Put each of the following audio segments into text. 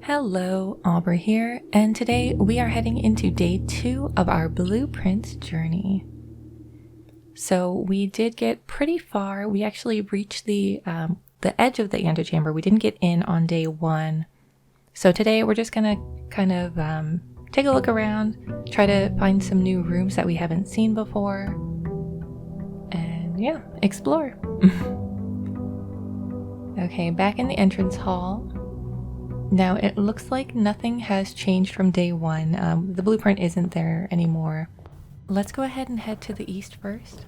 Hello, Aubrey here, and today we are heading into day 2 of our blueprint journey. So we did get pretty far. We actually reached the edge of the antechamber. We didn't get in on day 1. So today we're just gonna kind of take a look around, try to find some new rooms that we haven't seen before, and yeah, explore. Okay, back in the entrance hall. Now it looks like nothing has changed from day 1. The blueprint isn't there anymore. Let's go ahead and head to the east first.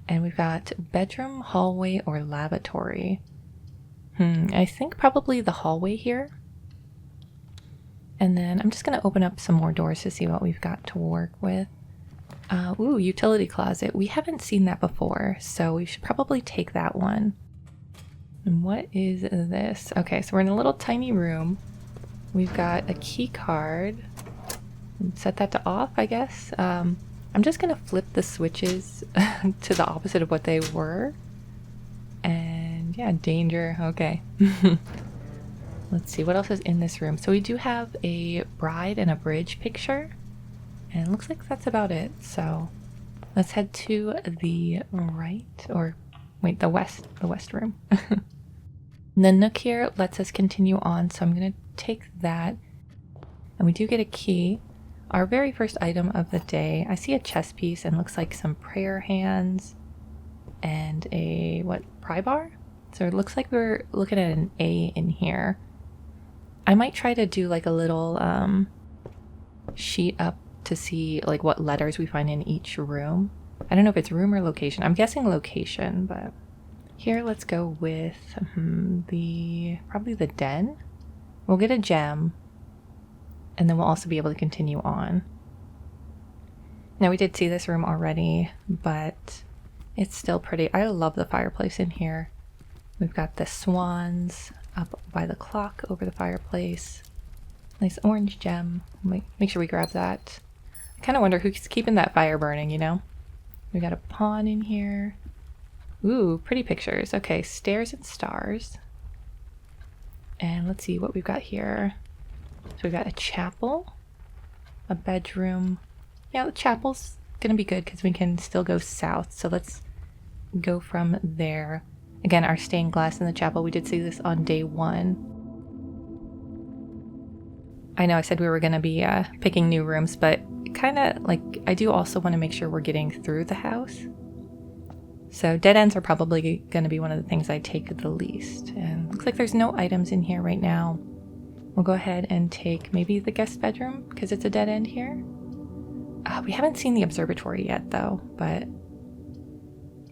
And we've got bedroom, hallway, or lavatory. I think probably the hallway here. And then I'm just going to open up some more doors to see what we've got to work with. Ooh, utility closet. We haven't seen that before, so we should probably take that one. And what is this? Okay, so we're in a little tiny room. We've got a key card. Set that to off, I guess. I'm just gonna flip the switches to the opposite of what they were. And yeah, danger. Okay. Let's see, what else is in this room? So we do have a bride and a bridge picture. And it looks like that's about it. So let's head to the right, or wait, the west room. The nook here lets us continue on, so I'm going to take that. And we do get a key. Our very first item of the day. I see a chess piece and looks like some prayer hands and a, pry bar? So it looks like we're looking at an A in here. I might try to do like a little sheet up to see like what letters we find in each room. I don't know if it's room or location. I'm guessing location, but... Here, let's go with probably the den. We'll get a gem, and then we'll also be able to continue on. Now, we did see this room already, but it's still pretty. I love the fireplace in here. We've got the swans up by the clock over the fireplace. Nice orange gem. Make sure we grab that. I kind of wonder who's keeping that fire burning, you know? We got a pawn in here. Ooh, pretty pictures. Okay, stairs and stars. And let's see what we've got here. So we've got a chapel, a bedroom. Yeah, the chapel's gonna be good because we can still go south. So let's go from there. Again, our stained glass in the chapel. We did see this on day 1. I know I said we were gonna be picking new rooms, but kind of like I do also want to make sure we're getting through the house. So dead ends are probably going to be one of the things I take the least. And looks like there's no items in here right now. We'll go ahead and take maybe the guest bedroom because it's a dead end here. We haven't seen the observatory yet though, but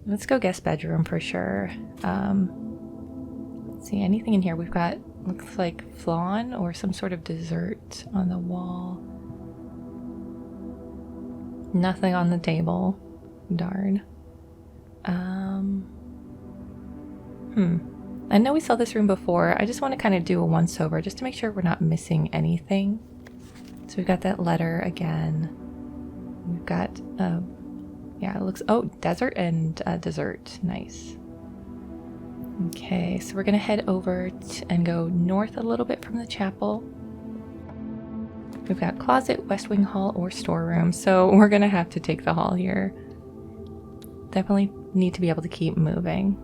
let's go guest bedroom for sure. Let's see, anything in here? We've got, looks like flan or some sort of dessert on the wall. Nothing on the table. Darn. I know we saw this room before. I just want to kind of do a once over just to make sure we're not missing anything. So we've got that letter again. We've got, yeah, it looks, oh, desert and dessert. Nice. Okay, so we're going to head over and go north a little bit from the chapel. We've got closet, west wing hall, or storeroom. So we're going to have to take the hall here. Definitely need to be able to keep moving.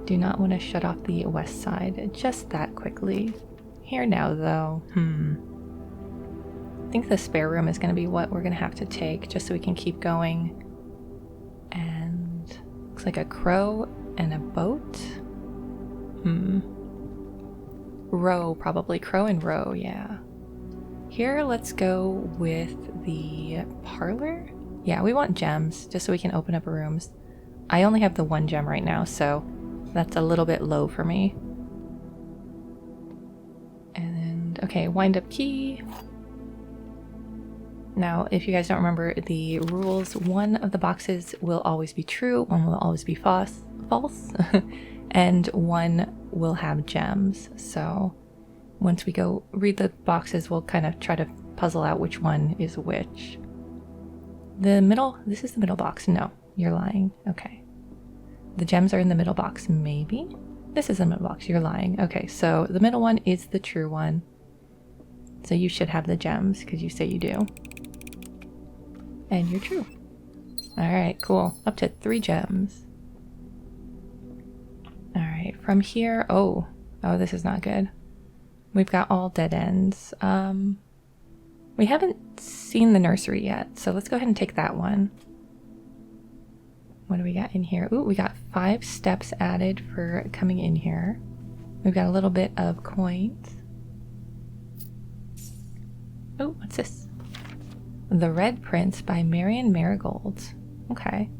Do not want to shut off the west side just that quickly. Here now though, I think the spare room is going to be what we're going to have to take just so we can keep going. And looks like a crow and a boat. Row, probably. Crow and row, yeah. Here, let's go with the parlor. Yeah, we want gems just so we can open up rooms. I only have the 1 gem right now, so that's a little bit low for me. And okay, wind up key. Now, if you guys don't remember the rules, 1 of the boxes will always be true, 1 will always be false, and 1 will have gems. So once we go read the boxes, we'll kind of try to puzzle out which one is which. The middle, this is the middle box. No, you're lying. Okay. The gems are in the middle box, maybe? This is a middle box. You're lying. Okay, so the middle one is the true one. So you should have the gems because you say you do. And you're true. Alright, cool. Up to 3 gems. Alright, from here... Oh, this is not good. We've got all dead ends. We haven't seen the nursery yet, so let's go ahead and take that one. What do we got in here? Ooh, we got 5 steps added for coming in here. We've got a little bit of coins. Oh, what's this? The Red Prince by Marion Marigold. Okay.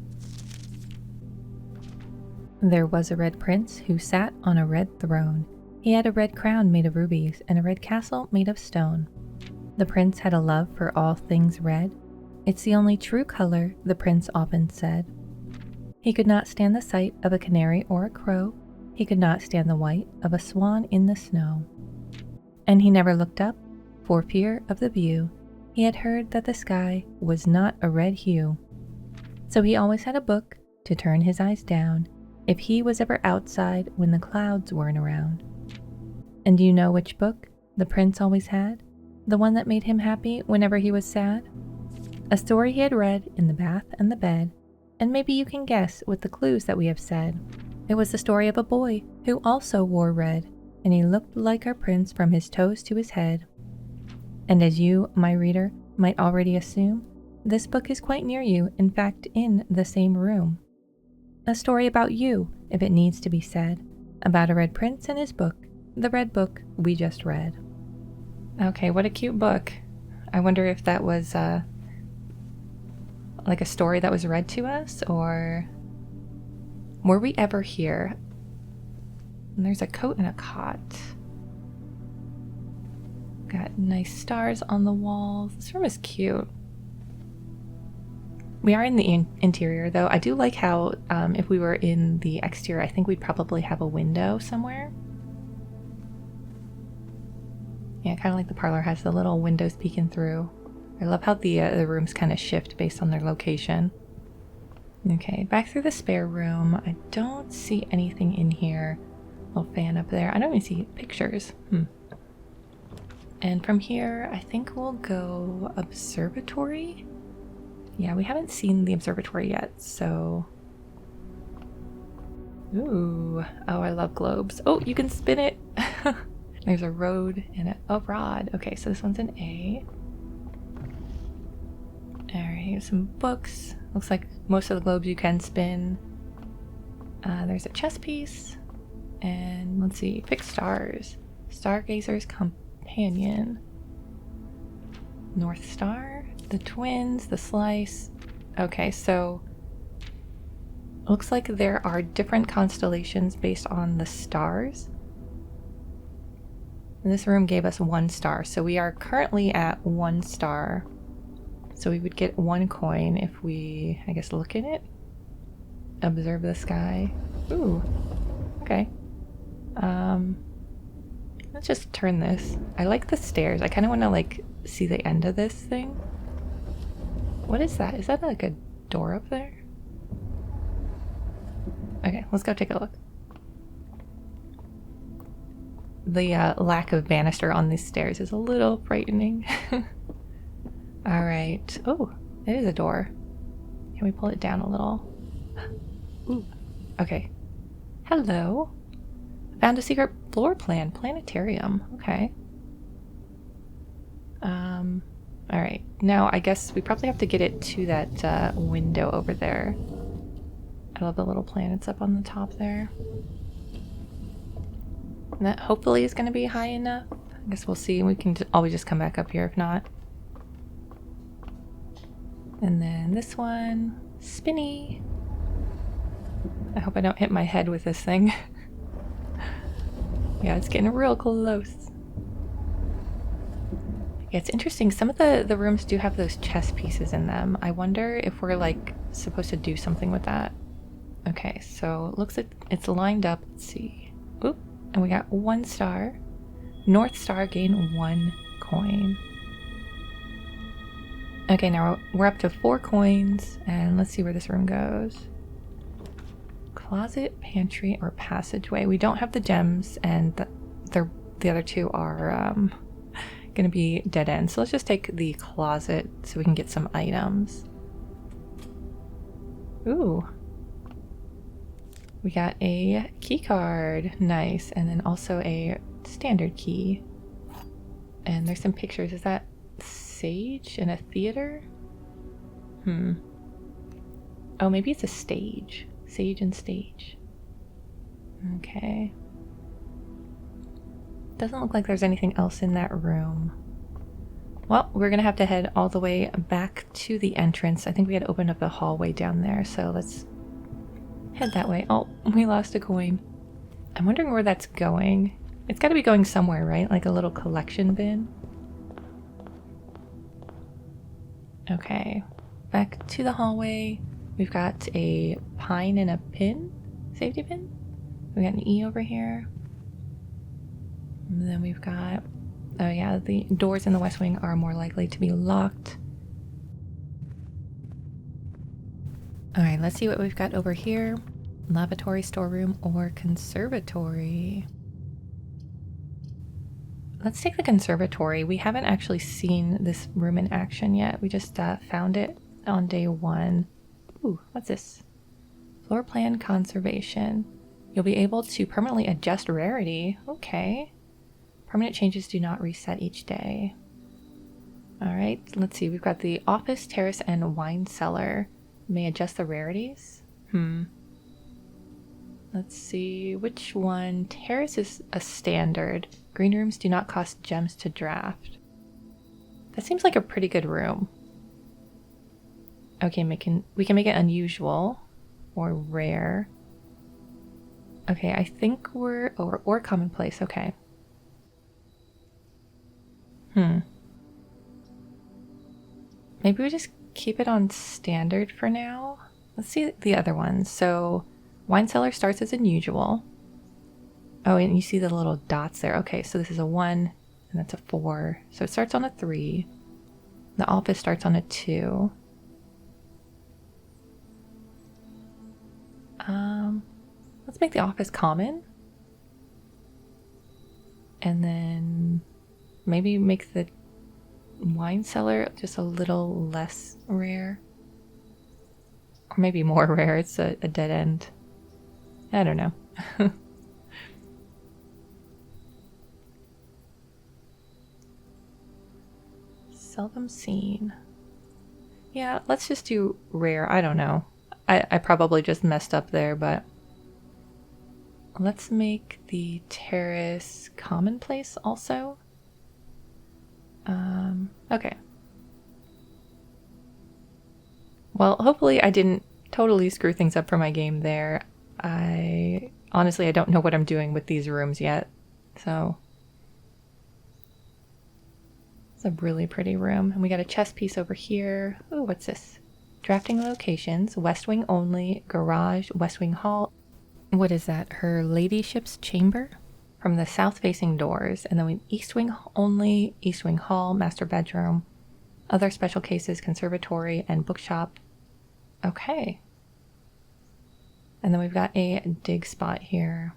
There was a red prince who sat on a red throne. He had a red crown made of rubies and a red castle made of stone. The prince had a love for all things red. It's the only true color, the prince often said. He could not stand the sight of a canary or a crow. He could not stand the white of a swan in the snow. And he never looked up for fear of the view. He had heard that the sky was not a red hue. So he always had a book to turn his eyes down if he was ever outside when the clouds weren't around. And do you know which book the prince always had? The one that made him happy whenever he was sad? A story he had read in the bath and the bed, and maybe you can guess with the clues that we have said. It was the story of a boy who also wore red, and he looked like our prince from his toes to his head. And as you, my reader, might already assume, this book is quite near you, in fact, in the same room. A story about you, if it needs to be said, about a red prince and his book, the red book we just read. Okay, what a cute book. I wonder if that was like a story that was read to us, or were we ever here? And there's a coat and a cot. Got nice stars on the walls. This room is cute. We are in the interior, though. I do like how if we were in the exterior, I think we'd probably have a window somewhere. Yeah, kind of like the parlor has the little windows peeking through. I love how the rooms kind of shift based on their location. Okay, back through the spare room. I don't see anything in here. Little fan up there. I don't even see pictures. And from here, I think we'll go Observatory. Yeah, we haven't seen the observatory yet, so... Ooh. Oh, I love globes. Oh, you can spin it! There's a road and a rod. Okay, so this one's an A. Alright, some books. Looks like most of the globes you can spin. There's a chess piece. And let's see, pick stars. Stargazer's Companion. North Star. The twins, the slice. Okay, so looks like there are different constellations based on the stars. And this room gave us 1 star, so we are currently at 1 star. So we would get 1 coin if we, I guess, look in it. Observe the sky. Ooh, okay. Let's just turn this. I like the stairs. I kind of want to like see the end of this thing. What is that? Is that like a door up there? Okay, let's go take a look. The lack of banister on these stairs is a little frightening. Alright. Oh, it is a door. Can we pull it down a little? Ooh. Okay. Hello. Found a secret floor plan. Planetarium. Okay. Alright. Now, I guess we probably have to get it to that window over there. I love the little planets up on the top there. And that hopefully is going to be high enough. I guess we'll see. We can always just come back up here if not. And then this one. Spinny. I hope I don't hit my head with this thing. Yeah, it's getting real close. Yeah, it's interesting. Some of the rooms do have those chess pieces in them. I wonder if we're like supposed to do something with that. Okay, so it looks like it's lined up. Let's see. Oop, and we got 1 star. North Star gain 1 coin. Okay, now we're up to 4 coins, and let's see where this room goes. closet, pantry, or passageway. We don't have the gems, and the other two are going to be dead ends. So let's just take the closet so we can get some items. Ooh. We got a key card. Nice. And then also a standard key. And there's some pictures. Is that sage in a theater? Oh, maybe it's a stage. Sage and stage. Okay. Doesn't look like there's anything else in that room. Well, we're gonna have to head all the way back to the entrance. I think we had opened up the hallway down there, so let's head that way. Oh, we lost a coin. I'm wondering where that's going. It's gotta be going somewhere, right? Like a little collection bin. Okay, back to the hallway. We've got a pine and a pin, safety pin. We got an E over here. And then we've got, oh yeah, the doors in the west wing are more likely to be locked. All right, let's see what we've got over here. Lavatory, storeroom, or conservatory. Let's take the conservatory. We haven't actually seen this room in action yet. We just found it on day one. Ooh, what's this? Floor plan conservation. You'll be able to permanently adjust rarity. Okay. Permanent changes do not reset each day. All right, let's see. We've got the office, terrace, and wine cellar. May adjust the rarities. Let's see. Which one? Terrace is a standard. Green rooms do not cost gems to draft. That seems like a pretty good room. Okay, we can make it unusual or rare. Okay, I think we're or commonplace. Okay. Maybe we just keep it on standard for now. Let's see the other ones. So wine cellar starts as unusual. Oh, and you see the little dots there. Okay, so this is a 1 and that's a 4. So it starts on a 3. The office starts on a 2. Let's make the office common. And then maybe make the wine cellar just a little less rare. Or maybe more rare. It's a dead end. I don't know. Seldom seen. Yeah, let's just do rare. I don't know. I probably just messed up there, but let's make the terrace commonplace also. Okay. Well, hopefully I didn't totally screw things up for my game there. Honestly, I don't know what I'm doing with these rooms yet, so it's a really pretty room. And we got a chess piece over here. Ooh, what's this? Drafting locations, west wing only, garage, west wing hall. What is that? Her ladyship's chamber? From the south facing doors. And then we east wing only, east wing hall, master bedroom, other special cases, conservatory, and bookshop. Okay. And then we've got a dig spot here.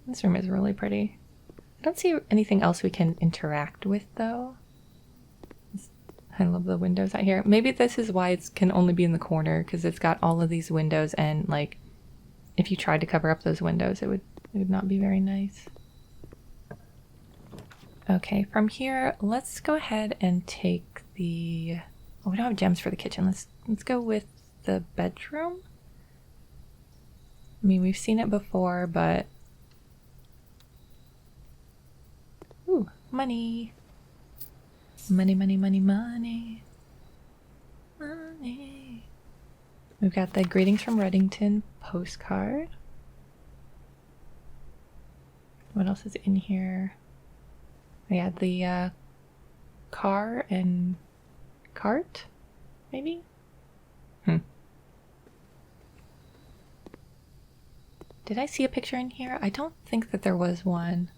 This room is really pretty. I don't see anything else we can interact with though. I love the windows out here. Maybe this is why it can only be in the corner, because it's got all of these windows, and like if you tried to cover up those windows, it would not be very nice. Okay, from here, let's go ahead and take the... Oh, we don't have gems for the kitchen. Let's go with the bedroom. I mean, we've seen it before, but... Ooh, money. Money, money, money, money. Money. We've got the Greetings from Reddington postcard. What else is in here? We had the car and cart, maybe? Did I see a picture in here? I don't think that there was one.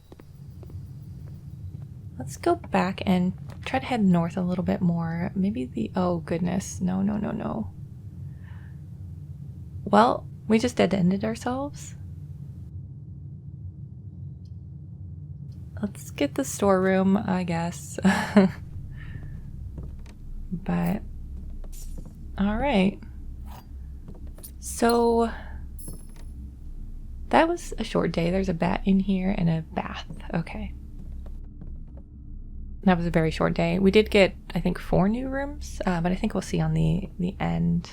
Let's go back and try to head north a little bit more. Maybe the... Oh, goodness. No, no, no, no. Well, We just dead-ended ourselves. Let's get the storeroom, I guess. But, alright. So, that was a short day. There's a bat in here and a bath. Okay. That was a very short day. We did get, I think, 4 new rooms, but I think we'll see on the end.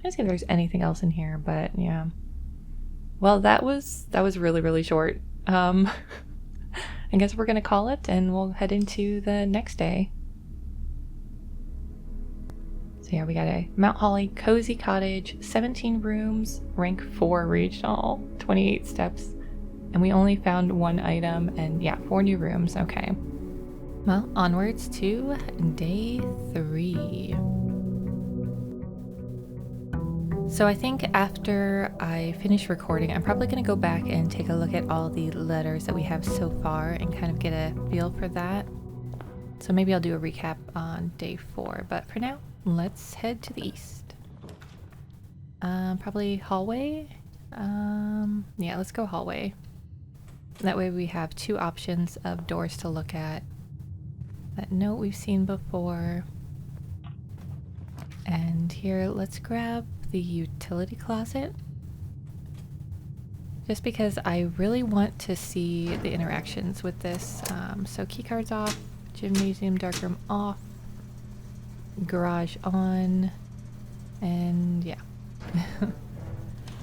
Let's see if there's anything else in here, but yeah. Well, that was really, really short. I guess we're gonna call it, and we'll head into the next day. So yeah, we got a Mount Holly cozy cottage, 17 rooms, rank 4 regional, 28 steps, and we only found 1 item, and yeah, 4 new rooms. Okay. Well, onwards to day 3. So I think after I finish recording, I'm probably going to go back and take a look at all the letters that we have so far and kind of get a feel for that. So maybe I'll do a recap on day 4, but for now, let's head to the east. Probably hallway. Yeah, let's go hallway. That way we have 2 options of doors to look at. That note we've seen before. And here, let's grab the utility closet. Just because I really want to see the interactions with this. So keycards off, gymnasium, darkroom off, garage on, and yeah.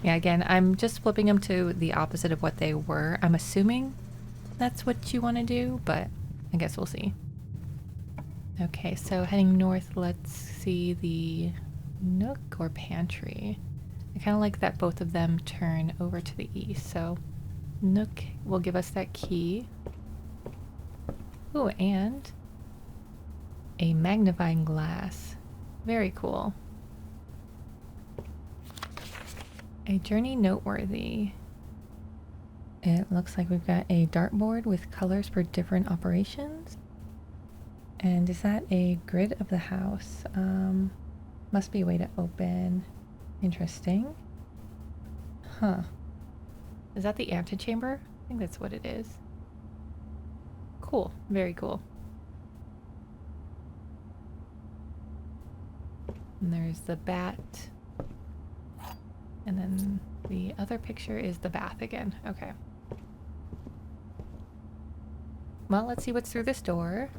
Yeah, again, I'm just flipping them to the opposite of what they were. I'm assuming that's what you want to do, but I guess we'll see. Okay, so heading north, let's see the nook or pantry. I kind of like that both of them turn over to the east. So nook will give us that key. Ooh, and a magnifying glass. Very cool. A journey noteworthy. It looks like we've got a dartboard with colors for different operations. And is that a grid of the house? Must be a way to open. Interesting. Huh. Is that the antechamber? I think that's what it is. Cool. Very cool. And there's the bat. And then the other picture is the bath again. Okay. Well, let's see what's through this door.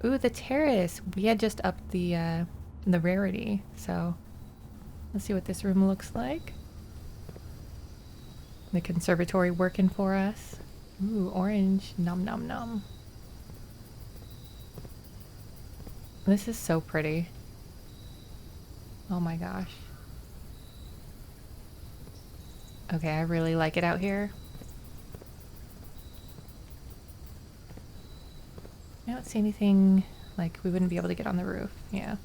Ooh, the terrace. We had just upped the rarity, so let's see what this room looks like. The conservatory working for us. Ooh, orange. Nom nom nom. This is so pretty. Oh my gosh. Okay, I really like it out here. I don't see anything like we wouldn't be able to get on the roof. Yeah.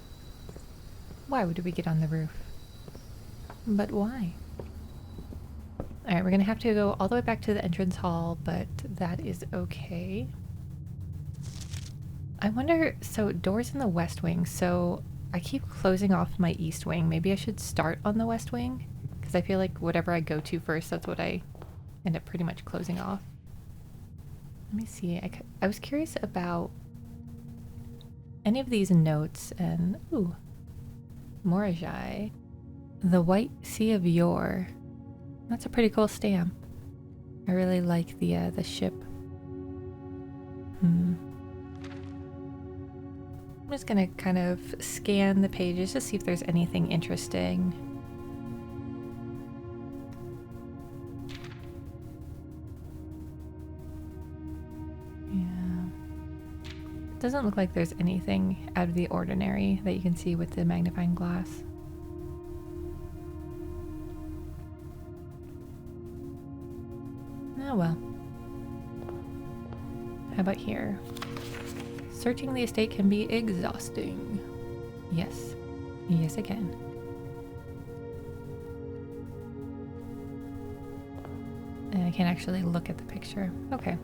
Why would we get on the roof? But why? Alright, we're gonna have to go all the way back to the entrance hall, but that is okay. I wonder, so doors in the west wing, so I keep closing off my east wing. Maybe I should start on the west wing? Because I feel like whatever I go to first, that's what I end up pretty much closing off. Let me see. I was curious about any of these notes and ooh, Morajai, the White Sea of Yore. That's a pretty cool stamp. I really like the ship. I'm just gonna kind of scan the pages to see if there's anything interesting. Doesn't look like there's anything out of the ordinary that you can see with the magnifying glass. Oh well. How about here? Searching the estate can be exhausting. Yes. Yes, it can. And I can't actually look at the picture. Okay.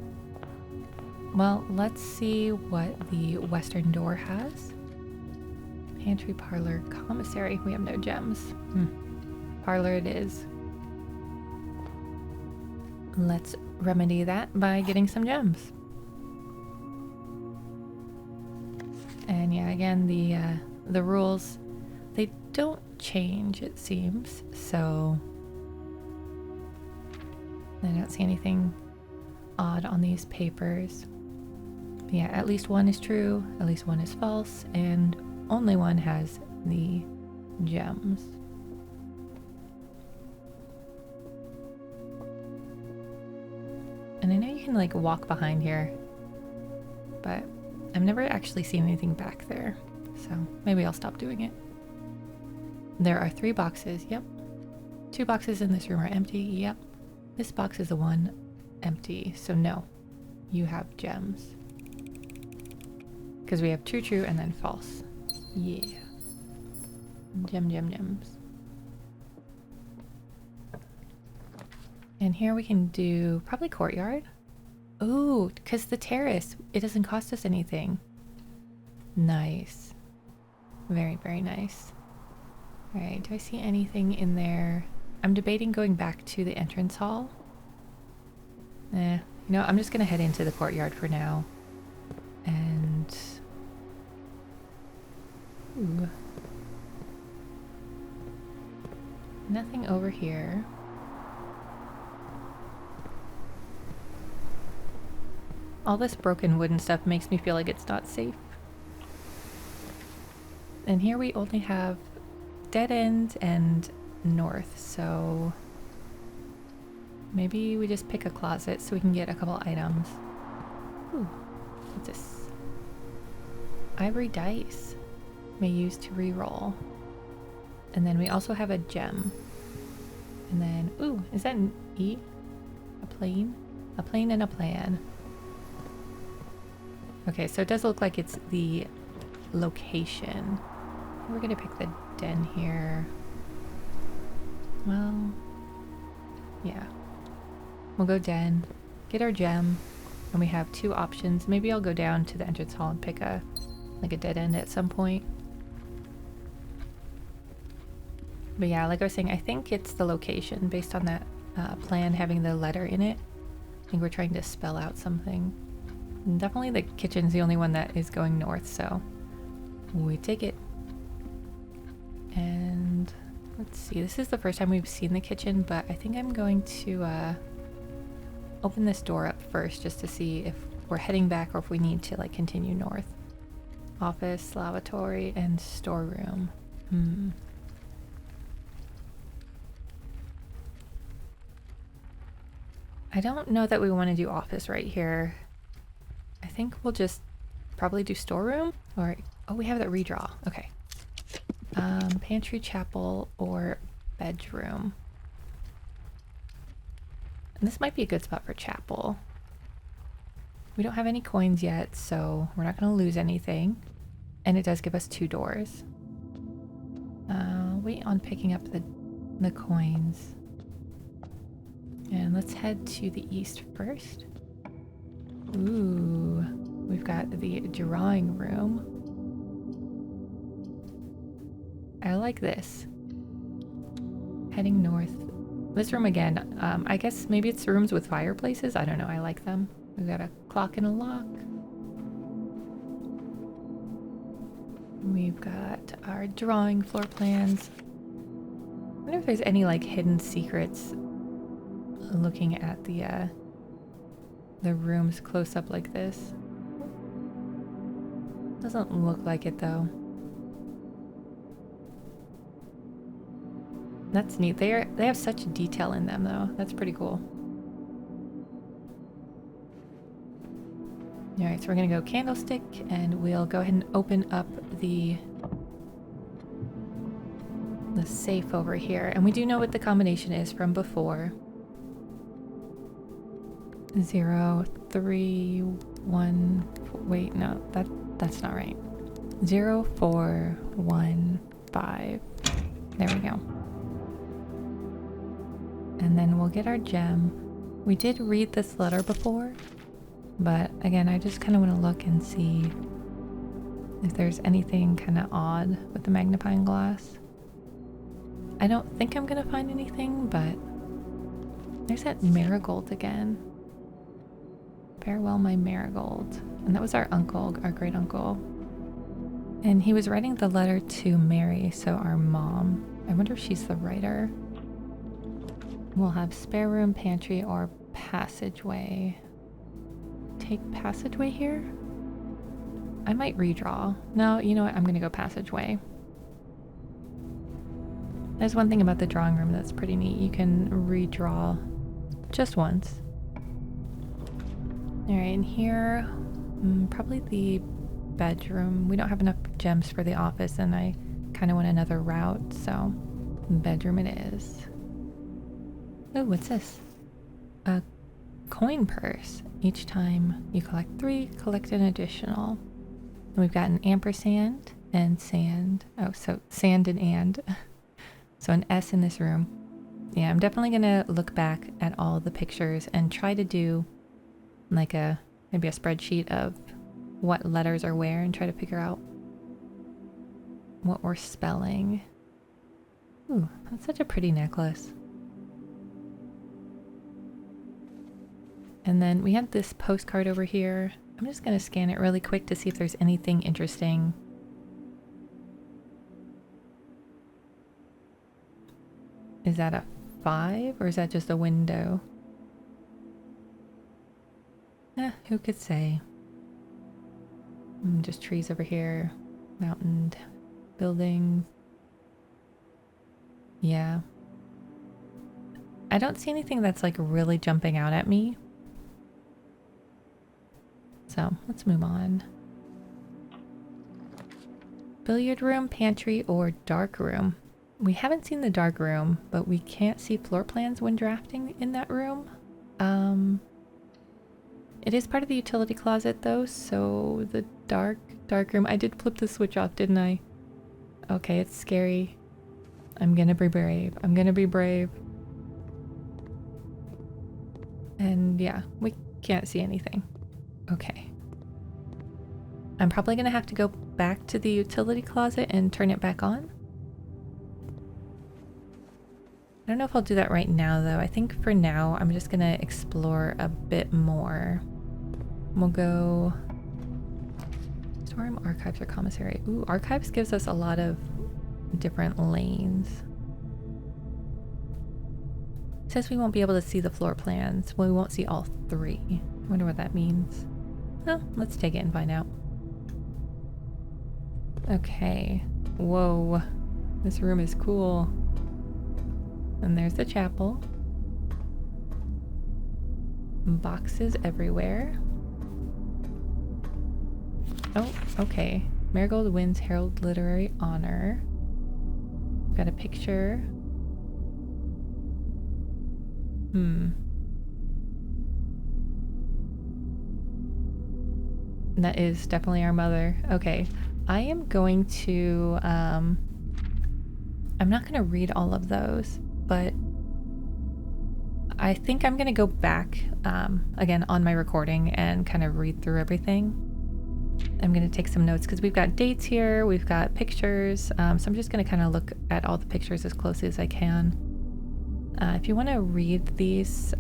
Well, let's see what the western door has. Pantry, parlor, commissary. We have no gems. Parlor it is. Let's remedy that by getting some gems. And yeah, again, the rules, they don't change, it seems. So I don't see anything odd on these papers. But yeah, at least one is true, at least one is false, and only one has the gems. And I know you can like walk behind here, but I've never actually seen anything back there, so maybe I'll stop doing it. There are 3 boxes, yep. 2 boxes in this room are empty, yep. This box is the one empty, so no, you have gems. Because we have true, true, and then false. Yeah. Gems. And here we can do probably courtyard. Ooh, because the terrace, it doesn't cost us anything. Nice. Very, very nice. Alright, do I see anything in there? I'm debating going back to the entrance hall. No, I'm just gonna head into the courtyard for now. And... ooh. Nothing over here. All this broken wooden stuff makes me feel like it's not safe. And here we only have dead end and north, so maybe we just pick a closet so we can get a couple items. Ooh, what's this? Ivory dice. May use to re-roll. And then we also have a gem. And then, ooh, is that an E? A plane? A plane and a plan. Okay, so it does look like it's the location. We're gonna pick the den here. Well, yeah. We'll go den, get our gem, and we have 2 options. Maybe I'll go down to the entrance hall and pick a dead end at some point. But yeah, like I was saying, I think it's the location based on that plan having the letter in it. I think we're trying to spell out something. And definitely the kitchen's the only one that is going north, so we take it. And let's see, this is the first time we've seen the kitchen, but I think I'm going to open this door up first just to see if we're heading back or if we need to like continue north. Office, lavatory, and storeroom. I don't know that we want to do office right here. I think we'll just probably do storeroom, or oh, we have that redraw. Okay. Pantry, chapel, or bedroom. And this might be a good spot for chapel. We don't have any coins yet, so we're not going to lose anything. And it does give us 2 doors. Wait on picking up the coins. And let's head to the east first. Ooh, we've got the drawing room. I like this. Heading north. This room again, I guess maybe it's rooms with fireplaces. I don't know, I like them. We've got a clock and a lock. We've got our drawing floor plans. I wonder if there's any like hidden secrets looking at the rooms close up like this. Doesn't look like it though. That's neat. They have such detail in them though. That's pretty cool. Alright, so we're gonna go candlestick and we'll go ahead and open up the safe over here. And we do know what the combination is from before. 0, 3, 1, wait, no, that's not right. 0, 4, 1, 5. There we go. And then we'll get our gem. We did read this letter before, but again, I just kind of want to look and see if there's anything kind of odd with the magnifying glass. I don't think I'm gonna find anything, but there's that marigold again. Farewell, my marigold. And that was our uncle, our great uncle. And he was writing the letter to Mary, so our mom. I wonder if she's the writer. We'll have spare room, pantry, or passageway. Take passageway here? I might redraw. No, you know what? I'm gonna go passageway. There's one thing about the drawing room that's pretty neat. You can redraw just once. Alright, and here, probably the bedroom. We don't have enough gems for the office, and I kind of want another route, so bedroom it is. Oh, what's this? A coin purse. Each time you collect 3, collect an additional. And we've got an ampersand and sand. Oh, so sand and. So an S in this room. Yeah, I'm definitely gonna look back at all the pictures and try to do like maybe a spreadsheet of what letters are where and try to figure out what we're spelling. Ooh, that's such a pretty necklace. And then we have this postcard over here. I'm just gonna scan it really quick to see if there's anything interesting. Is that a 5 or is that just a window? Who could say? Just trees over here, mountain, buildings. Yeah. I don't see anything that's like really jumping out at me. So let's move on. Billiard room, pantry, or dark room. We haven't seen the dark room, but we can't see floor plans when drafting in that room. It is part of the utility closet though, so the dark room. I did flip the switch off, didn't I? Okay, it's scary. I'm gonna be brave. I'm gonna be brave. And yeah, we can't see anything. Okay. I'm probably gonna have to go back to the utility closet and turn it back on. I don't know if I'll do that right now though. I think for now I'm just gonna explore a bit more. We'll go storeroom, archives, or commissary. Ooh, archives gives us a lot of different lanes. It says we won't be able to see the floor plans. Well, we won't see all 3. I wonder what that means. Well, let's take it and find out. Okay. Whoa. This room is cool. And there's the chapel. Boxes everywhere. Oh, okay. Marigold wins Herald Literary Honor. We've got a picture. That is definitely our mother. Okay. I am going to, I'm not going to read all of those, but I think I'm going to go back, again, on my recording and kind of read through everything. I'm going to take some notes because we've got dates here, we've got pictures, so I'm just going to kind of look at all the pictures as closely as I can. If you want to read these,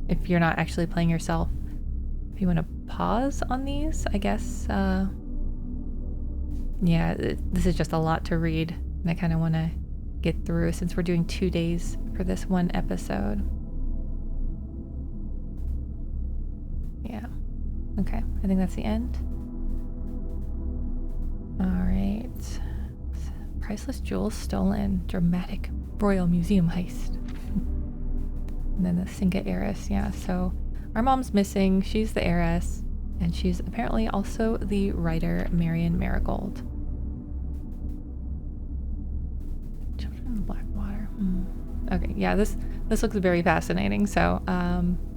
if you're not actually playing yourself, if you want to pause on these, I guess, yeah, this is just a lot to read, and I kind of want to get through since we're doing 2 days for this one episode. Yeah. Okay, I think that's the end. Alright. Priceless jewels stolen. Dramatic Royal Museum heist. And then the Singa heiress. Yeah, so our mom's missing. She's the heiress. And she's apparently also the writer, Marion Marigold. Children in the Blackwater. Okay, yeah, this looks very fascinating. So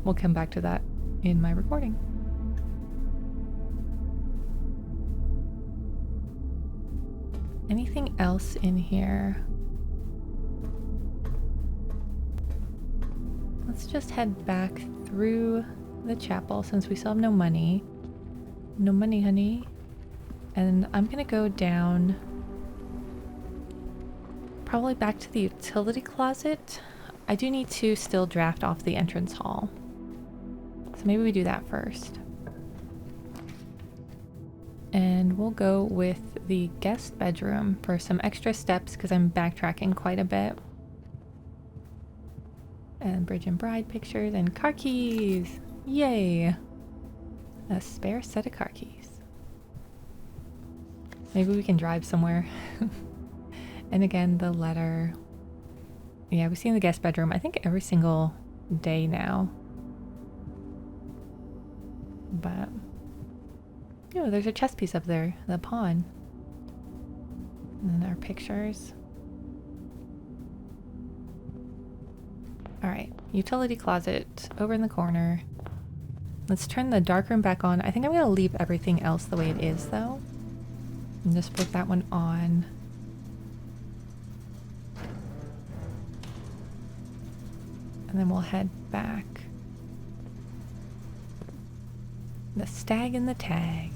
we'll come back to that in my recording. Anything else in here? Let's just head back through the chapel since we still have no money. No money, honey. And I'm gonna go down probably back to the utility closet. I do need to still draft off the entrance hall. So maybe we do that first. And we'll go with the guest bedroom for some extra steps because I'm backtracking quite a bit. And bridge and bride pictures and car keys. Yay! A spare set of car keys. Maybe we can drive somewhere. And again, the letter. Yeah, we've seen the guest bedroom, I think, every single day now. But, you know, there's a chess piece up there, the pawn. And then our pictures. Alright, utility closet over in the corner. Let's turn the darkroom back on. I think I'm going to leave everything else the way it is, though. And just put that one on. And then we'll head back. The stag and the tag.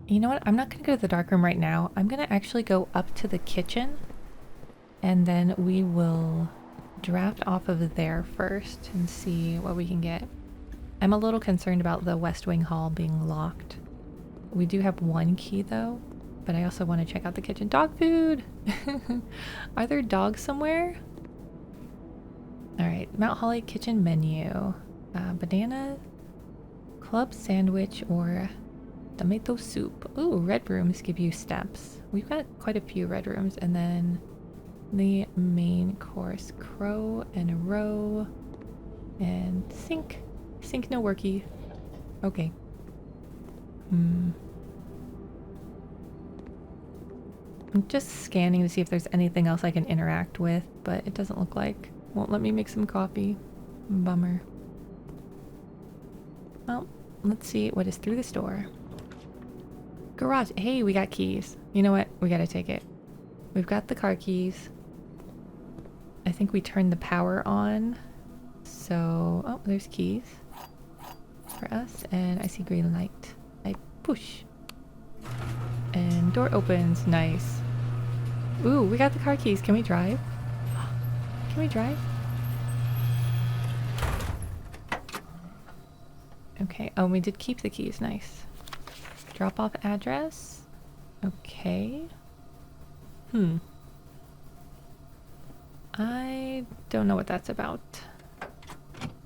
You know what? I'm not going to go to the darkroom right now. I'm going to actually go up to the kitchen. And then we will draft off of there first and see what we can get. I'm a little concerned about the West Wing Hall being locked. We do have one key though, but I also want to check out the kitchen. Dog food! Are there dogs somewhere? Alright, Mount Holly kitchen menu. Banana, club sandwich, or tomato soup. Ooh, red rooms give you steps. We've got quite a few red rooms. And then the main course, crow and a row and sink. Sink no worky. Okay. I'm just scanning to see if there's anything else I can interact with, but it doesn't look like. Won't let me make some coffee. Bummer. Well, let's see what is through this door. Garage. Hey, we got keys. You know what? We gotta take it. We've got the car keys. I think we turned the power on. So, oh, there's keys for us. And I see green light. I push. And door opens. Nice. Ooh, we got the car keys. Can we drive? Can we drive? Okay. Oh, we did keep the keys. Nice. Drop off address. Okay. I don't know what that's about.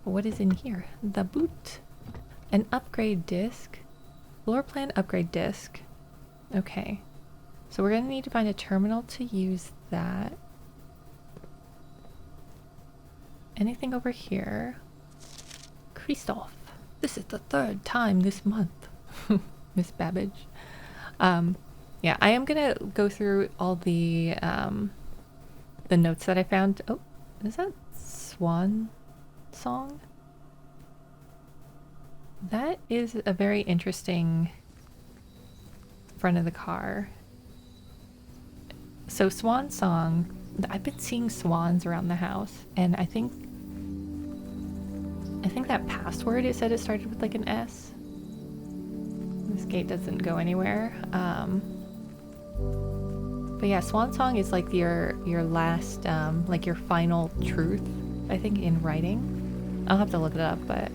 What is in here? The boot. An upgrade disc. Floor plan upgrade disc. Okay. So we're going to need to find a terminal to use that. Anything over here? Christoph. This is the 3rd time this month. Miss Babbage. Yeah, I am going to go through all the notes that I found. Oh, is that Swan Song? That is a very interesting front of the car. So Swan Song, I've been seeing swans around the house, and I think that password, it said it started with like an S. This gate doesn't go anywhere. But yeah, Swan Song is like your last, like your final truth, I think, in writing. I'll have to look it up, but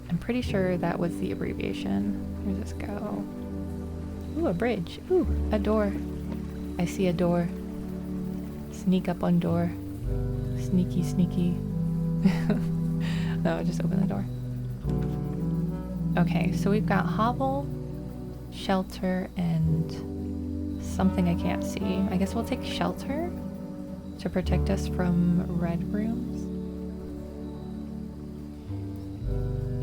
I'm pretty sure that was the abbreviation. Where's this go? Ooh, a bridge. Ooh, a door. I see a door. Sneak up on door. Sneaky, sneaky. No, just open the door. Okay, so we've got hovel, shelter, and something I can't see. I guess we'll take shelter to protect us from red rooms.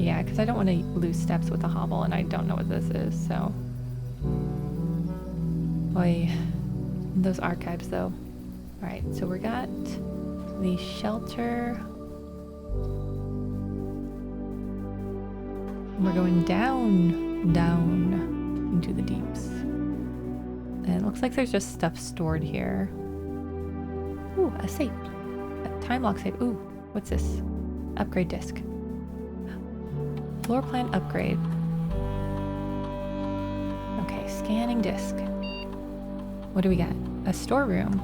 Yeah, because I don't want to lose steps with the hovel, and I don't know what this is, so. Oy. Those archives, though. Alright, so we got the shelter. We're going down into the deeps. And it looks like there's just stuff stored here. Ooh, a safe. A time lock safe. Ooh, what's this? Upgrade disc. Floor plan upgrade. Okay, scanning disk. What do we got? A storeroom.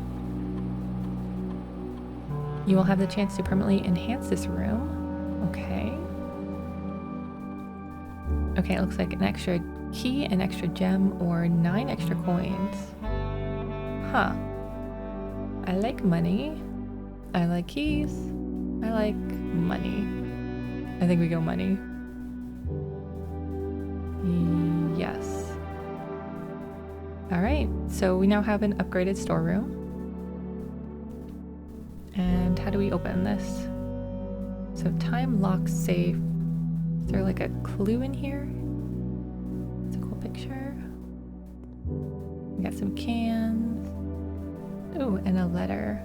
You will have the chance to permanently enhance this room. Okay. Okay, it looks like an extra key, an extra gem, or 9 extra coins. Huh. I like money. I like keys. I like money. I think we go money. Yes. Alright, so we now have an upgraded storeroom. And how do we open this? So time lock safe. Is there like a clue in here? It's a cool picture. We got some cans. Ooh, and a letter.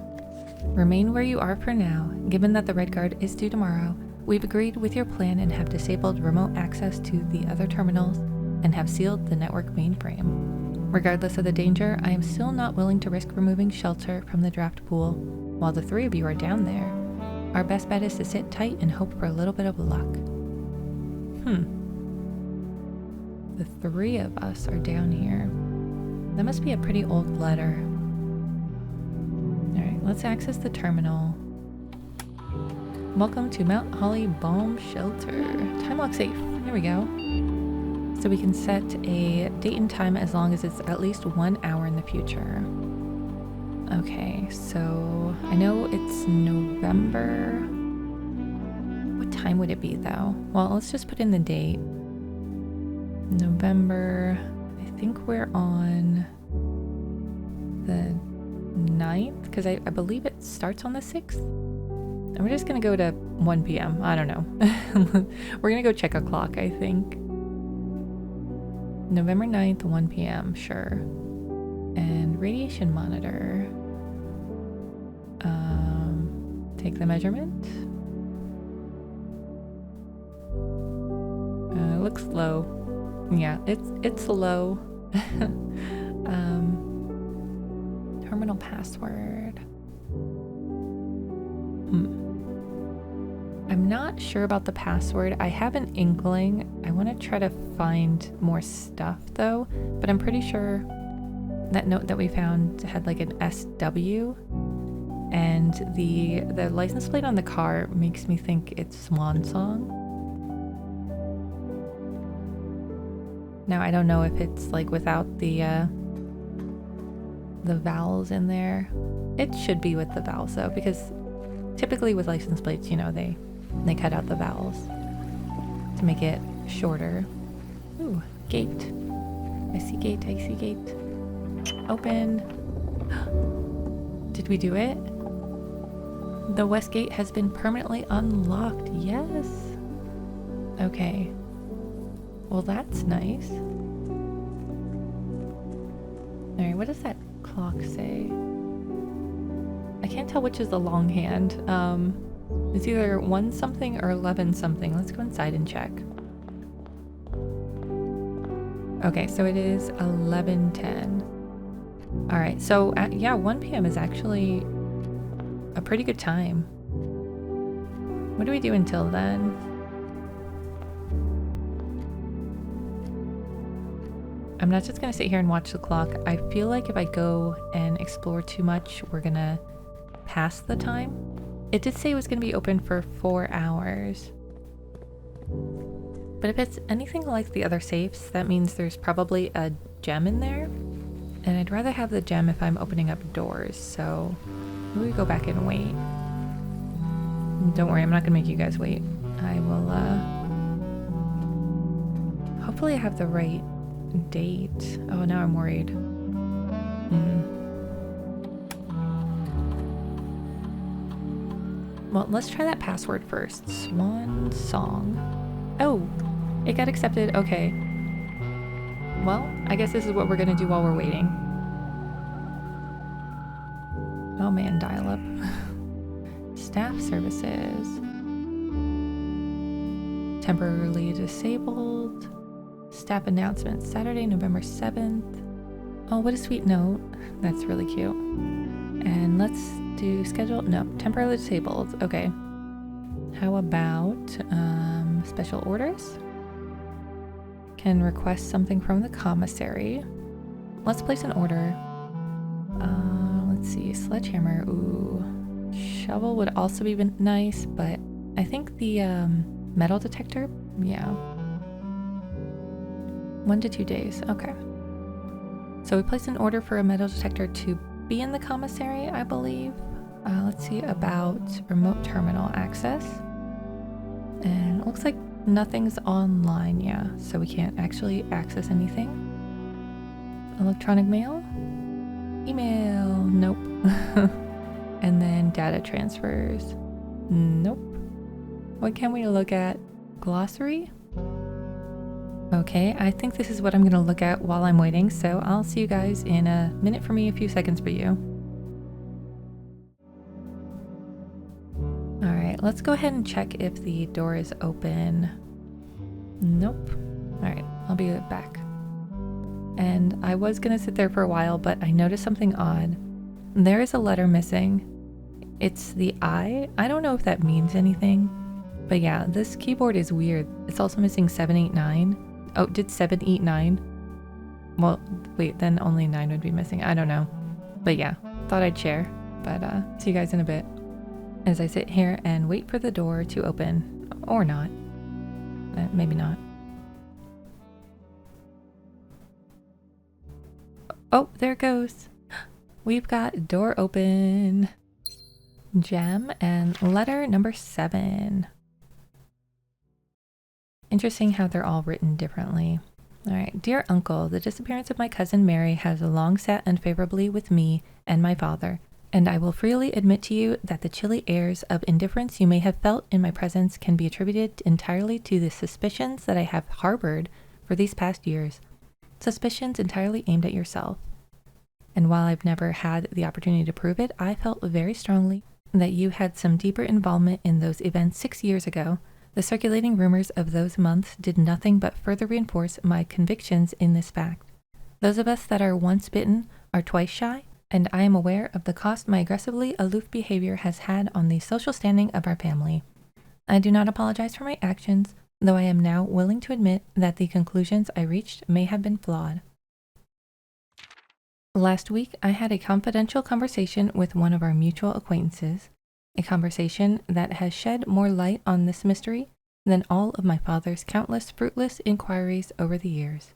Remain where you are for now. Given that the Red Guard is due tomorrow, we've agreed with your plan and have disabled remote access to the other terminals and have sealed the network mainframe. Regardless of the danger, I am still not willing to risk removing shelter from the draft pool while the 3 of you are down there. Our best bet is to sit tight and hope for a little bit of luck. The 3 of us are down here. That must be a pretty old letter. Alright, let's access the terminal. Welcome to Mount Holly Bomb Shelter. Time lock safe. There we go. So we can set a date and time as long as it's at least 1 hour in the future. Okay, so I know it's November. What time would it be though? Well, let's just put in the date. November, I think we're on the 9th, because I believe it starts on the 6th. And we're just gonna go to 1 p.m. I don't know. We're gonna go check a clock, I think. November 9th, 1 p.m., sure. And radiation monitor. Take the measurement. It looks low. Yeah, it's low. Terminal password. I'm not sure about the password. I have an inkling. I want to try to find more stuff though, but I'm pretty sure that note that we found had like an SW, and the license plate on the car makes me think it's Swan Song. Now I don't know if it's like without the vowels in there. It should be with the vowels though, because typically with license plates, you know, they cut out the vowels to make it shorter. Ooh, gate. I see gate, I see gate. Open. Did we do it? The west gate has been permanently unlocked. Yes. Okay. Well, that's nice. Alright, what does that clock say? I can't tell which is the long hand. It's either 1 something or 11 something. Let's go inside and check. Okay, so it is 11:10. Alright, so yeah, 1 p.m. is actually a pretty good time. What do we do until then? I'm not just gonna sit here and watch the clock. I feel like if I go and explore too much, we're gonna pass the time. It did say it was gonna be open for 4 hours. But if it's anything like the other safes, that means there's probably a gem in there. And I'd rather have the gem if I'm opening up doors, so maybe we go back and wait. Don't worry, I'm not gonna make you guys wait. I will, hopefully I have the right date. Oh, now I'm worried. Well, let's try that password first. Swan Song. Oh, it got accepted. Okay. Well, I guess this is what we're gonna do while we're waiting. Oh man, dial up. Staff services. Temporarily disabled. Staff announcement. Saturday, November 7th. Oh, what a sweet note. That's really cute. And let's do schedule. No, temporarily disabled. Okay. How about special orders? can request something from the commissary. Let's place an order. Let's see, sledgehammer. Ooh, shovel would also be nice, but I think the metal detector, yeah. 1 to 2 days, okay. So we placed an order for a metal detector to be in the commissary, I believe. Let's see about remote terminal access. And it looks like nothing's online, yeah, so we can't actually access anything. Electronic mail? Email, nope. And then data transfers, nope. What can we look at? Glossary? Okay, I think this is what I'm gonna look at while I'm waiting, so I'll see you guys in a minute for me, a few seconds for you. Alright, let's go ahead and check if the door is open. Nope. Alright, I'll be back. And I was gonna sit there for a while, but I noticed something odd. There is a letter missing. It's the I. I don't know if that means anything, but yeah, this keyboard is weird. It's also missing 789. Oh, did 7 eat 9? Well, wait, then only 9 would be missing. I don't know. But yeah, thought I'd share. But see you guys in a bit. As I sit here and wait for the door to open. Or not. Maybe not. Oh, there it goes. We've got door open. Gem and letter number 7. Interesting how they're all written differently. Alright, dear uncle, the disappearance of my cousin Mary has long sat unfavorably with me and my father, and I will freely admit to you that the chilly airs of indifference you may have felt in my presence can be attributed entirely to the suspicions that I have harbored for these past years. Suspicions entirely aimed at yourself. And while I've never had the opportunity to prove it, I felt very strongly that you had some deeper involvement in those events 6 years ago. The circulating rumors of those months did nothing but further reinforce my convictions in this fact. Those of us that are once bitten are twice shy, and I am aware of the cost my aggressively aloof behavior has had on the social standing of our family. I do not apologize for my actions, though I am now willing to admit that the conclusions I reached may have been flawed. Last week, I had a confidential conversation with one of our mutual acquaintances, a conversation that has shed more light on this mystery than all of my father's countless fruitless inquiries over the years.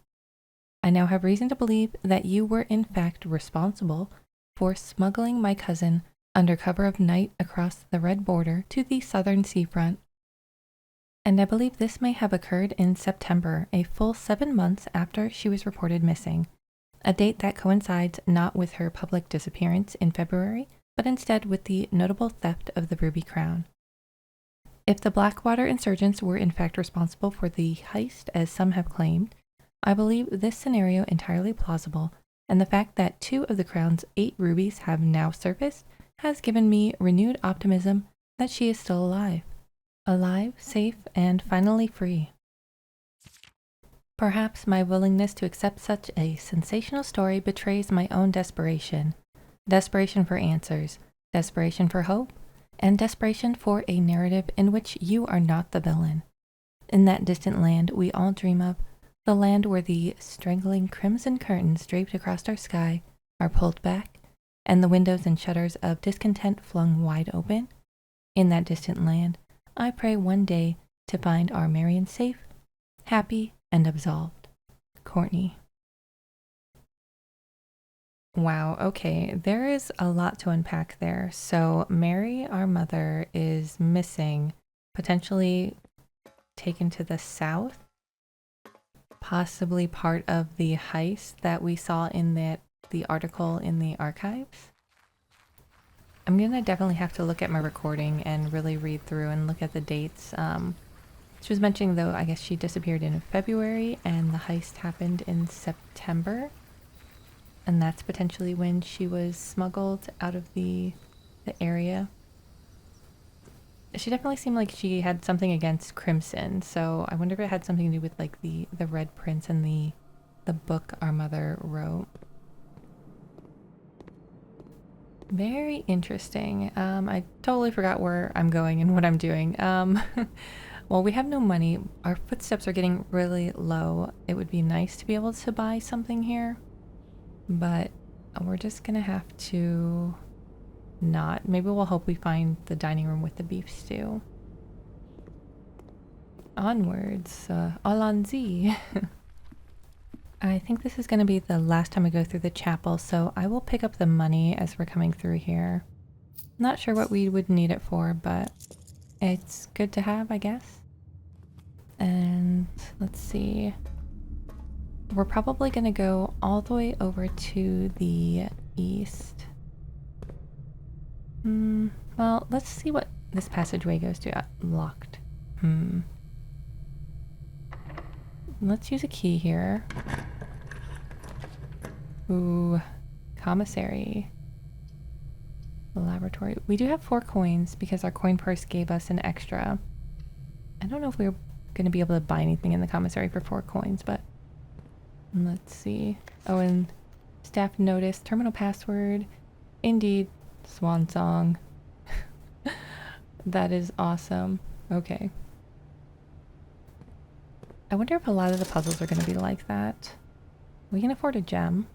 I now have reason to believe that you were in fact responsible for smuggling my cousin under cover of night across the red border to the southern seafront. And I believe this may have occurred in September, a full 7 months after she was reported missing, a date that coincides not with her public disappearance in February, but instead with the notable theft of the ruby crown. If the Blackwater insurgents were in fact responsible for the heist, as some have claimed, I believe this scenario entirely plausible, and the fact that 2 of the crown's 8 rubies have now surfaced has given me renewed optimism that she is still alive. Alive, safe, and finally free. Perhaps my willingness to accept such a sensational story betrays my own desperation. Desperation for answers, desperation for hope, and desperation for a narrative in which you are not the villain. In that distant land we all dream of, the land where the strangling crimson curtains draped across our sky are pulled back, and the windows and shutters of discontent flung wide open, in that distant land, I pray one day to find our Marion safe, happy, and absolved. Courtney. Wow, okay, there is a lot to unpack there. So Mary, our mother, is missing, potentially taken to the south, possibly part of the heist that we saw in the article in the archives. I'm gonna definitely have to look at my recording and really read through and look at the dates. She was mentioning, though, I guess she disappeared in February and the heist happened in September. And that's potentially when she was smuggled out of the area. She definitely seemed like she had something against Crimson, so I wonder if it had something to do with like the Red Prince and the book our mother wrote. Very interesting. I totally forgot where I'm going and what I'm doing. Well, we have no money. Our footsteps are getting really low. It would be nice to be able to buy something here, but we're just gonna have to not. Maybe we'll hope we find the dining room with the beef stew. Onwards, allons-y. I think this is going to be the last time I go through the chapel, so I will pick up the money as we're coming through here. Not sure what we would need it for, but it's good to have, I guess. And let's see. We're probably going to go all the way over to the east. Well, let's see what this passageway goes to. Locked. Let's use a key here. Ooh, commissary. Laboratory. We do have 4 coins because our coin purse gave us an extra. I don't know if we're going to be able to buy anything in the commissary for 4 coins, but let's see. Oh, and staff notice, terminal password. Indeed, swan song. That is awesome. Okay. I wonder if a lot of the puzzles are going to be like that. We can afford a gem.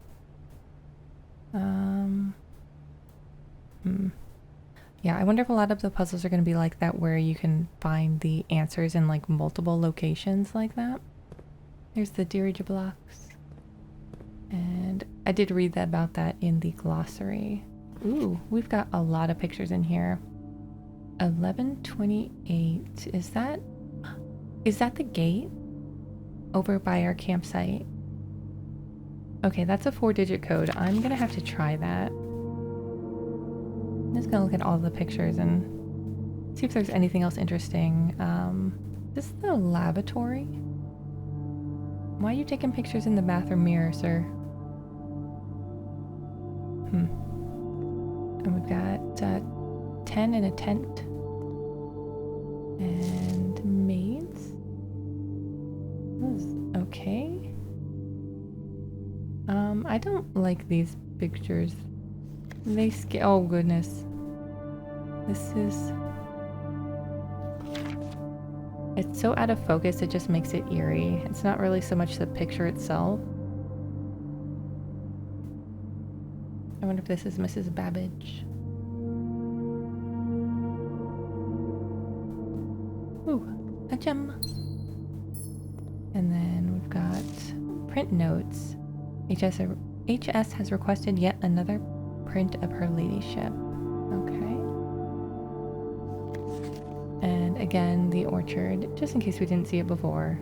Yeah, I wonder if a lot of the puzzles are going to be like that, where you can find the answers in like multiple locations like that. There's the Dirige blocks. And I did read that about that in the glossary. Ooh, we've got a lot of pictures in here. 1128. Is that the gate over by our campsite? Okay, that's a 4-digit code. I'm gonna have to try that. I'm just gonna look at all the pictures and see if there's anything else interesting. This is the lavatory. Why are you taking pictures in the bathroom mirror, sir? And we've got 10 in a tent. And maids. Okay. I don't like these pictures. They scare. Oh goodness. This is. It's so out of focus, it just makes it eerie. It's not really so much the picture itself. I wonder if this is Mrs. Babbage. Ooh, a gem. And then we've got print notes. HS has requested yet another print of her ladyship. Okay. And again, the orchard, just in case we didn't see it before.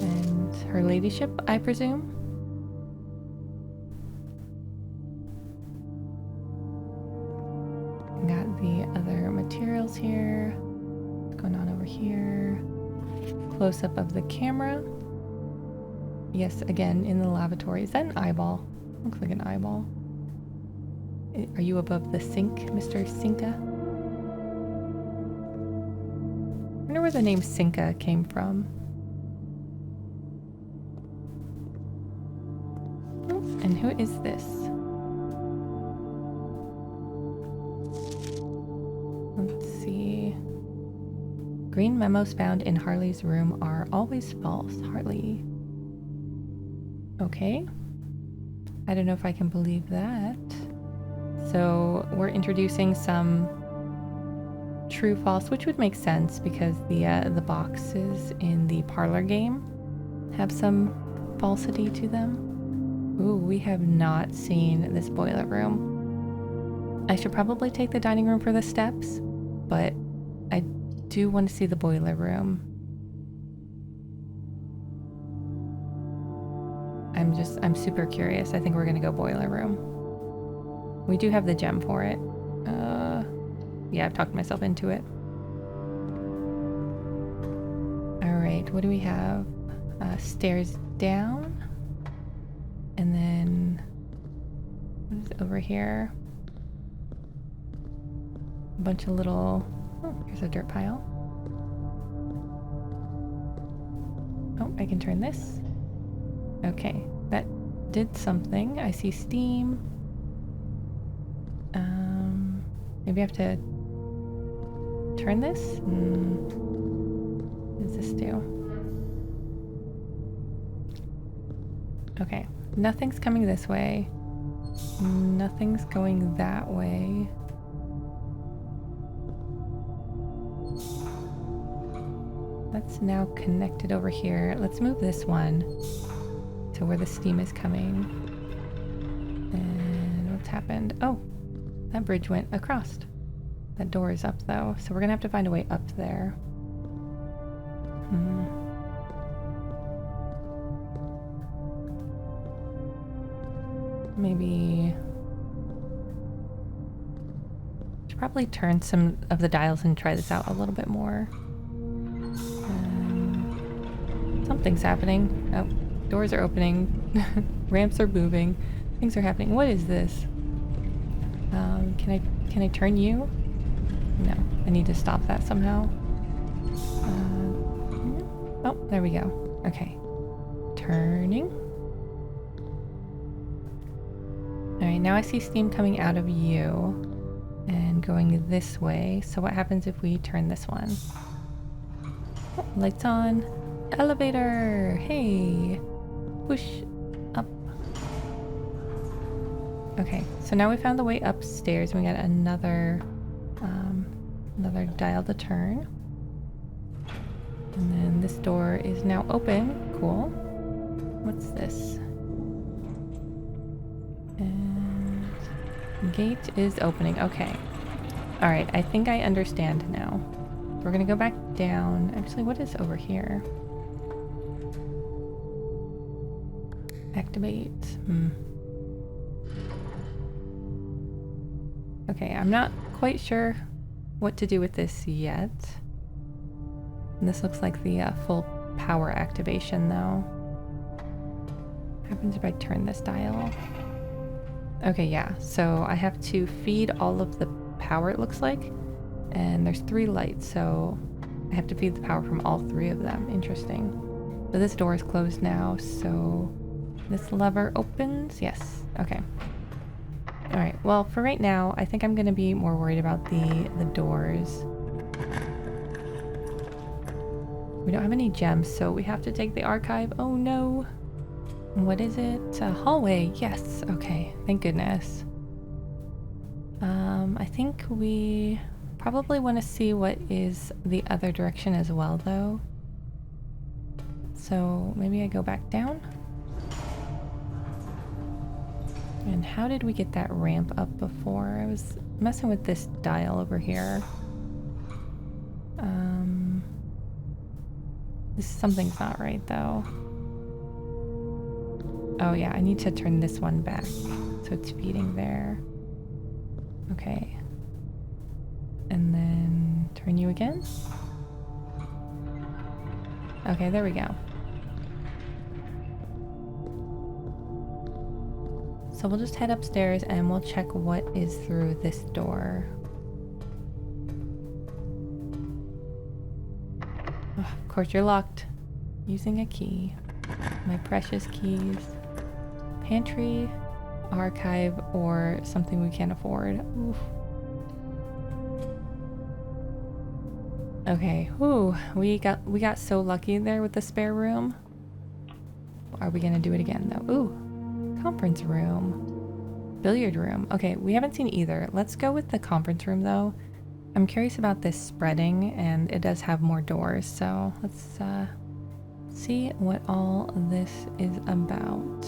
And her ladyship, I presume? Got the other materials here. What's going on over here? Close-up of the camera. Yes, again, in the lavatory. Is that an eyeball? Looks like an eyeball. Are you above the sink, Mr. Sinka? I wonder where the name Sinka came from. Oh, and who is this? Let's see. Green memos found in Harley's room are always false. Harley. Okay. I don't know if I can believe that. So we're introducing some true false, which would make sense because the boxes in the parlor game have some falsity to them. Ooh, we have not seen this boiler room. I should probably take the dining room for the steps, but I do want to see the boiler room. I'm super curious. I think we're gonna go boiler room. We do have the gem for it. Yeah, I've talked myself into it. All right, what do we have? Stairs down. And then what is over here? A bunch of little, oh, here's a dirt pile. Oh, I can turn this. Okay, that did something. I see steam. Maybe I have to turn this? What does this do? Okay, nothing's coming this way. Nothing's going that way. That's now connected over here. Let's move this one to where the steam is coming. And what's happened? Oh, that bridge went across. That door is up though, so we're gonna have to find a way up there. Maybe should probably turn some of the dials and try this out a little bit more. Something's happening. Oh, doors are opening. Ramps are moving. Things are happening. What is this? Can I turn you? No, I need to stop that somehow. Oh, there we go. Okay, turning. All right, now I see steam coming out of you and going this way. So what happens if we turn this one? Oh, lights on. Elevator! Hey! Push up. Okay, so now we found the way upstairs and we got another dial to turn. And then this door is now open. Cool. What's this? And gate is opening. Okay. Alright, I think I understand now. We're gonna go back down. Actually, what is over here? Activate. Okay, I'm not quite sure what to do with this yet. And this looks like the full power activation though. What happens if I turn this dial? Okay, yeah, so I have to feed all of the power, it looks like. And there's 3 lights, so I have to feed the power from all 3 of them. Interesting. But this door is closed now, so this lever opens. Yes. Okay. All right. Well, for right now, I think I'm going to be more worried about the doors. We don't have any gems, so we have to take the archive. Oh no. What is it? A hallway. Yes. Okay. Thank goodness. I think we probably want to see what is the other direction as well, though. So maybe I go back down. And how did we get that ramp up before? I was messing with this dial over here. Something's not right though. Oh yeah, I need to turn this one back so it's feeding there. Okay. And then turn you again. Okay, there we go. So we'll just head upstairs and we'll check what is through this door. Oh, of course you're locked. Using a key. My precious keys. Pantry, archive, or something we can't afford. Oof. Okay, whew, we got so lucky there with the spare room. Are we gonna do it again though? Ooh, conference room. Billiard room. Okay, we haven't seen either. Let's go with the conference room though. I'm curious about this spreading, and it does have more doors, so let's see what all this is about.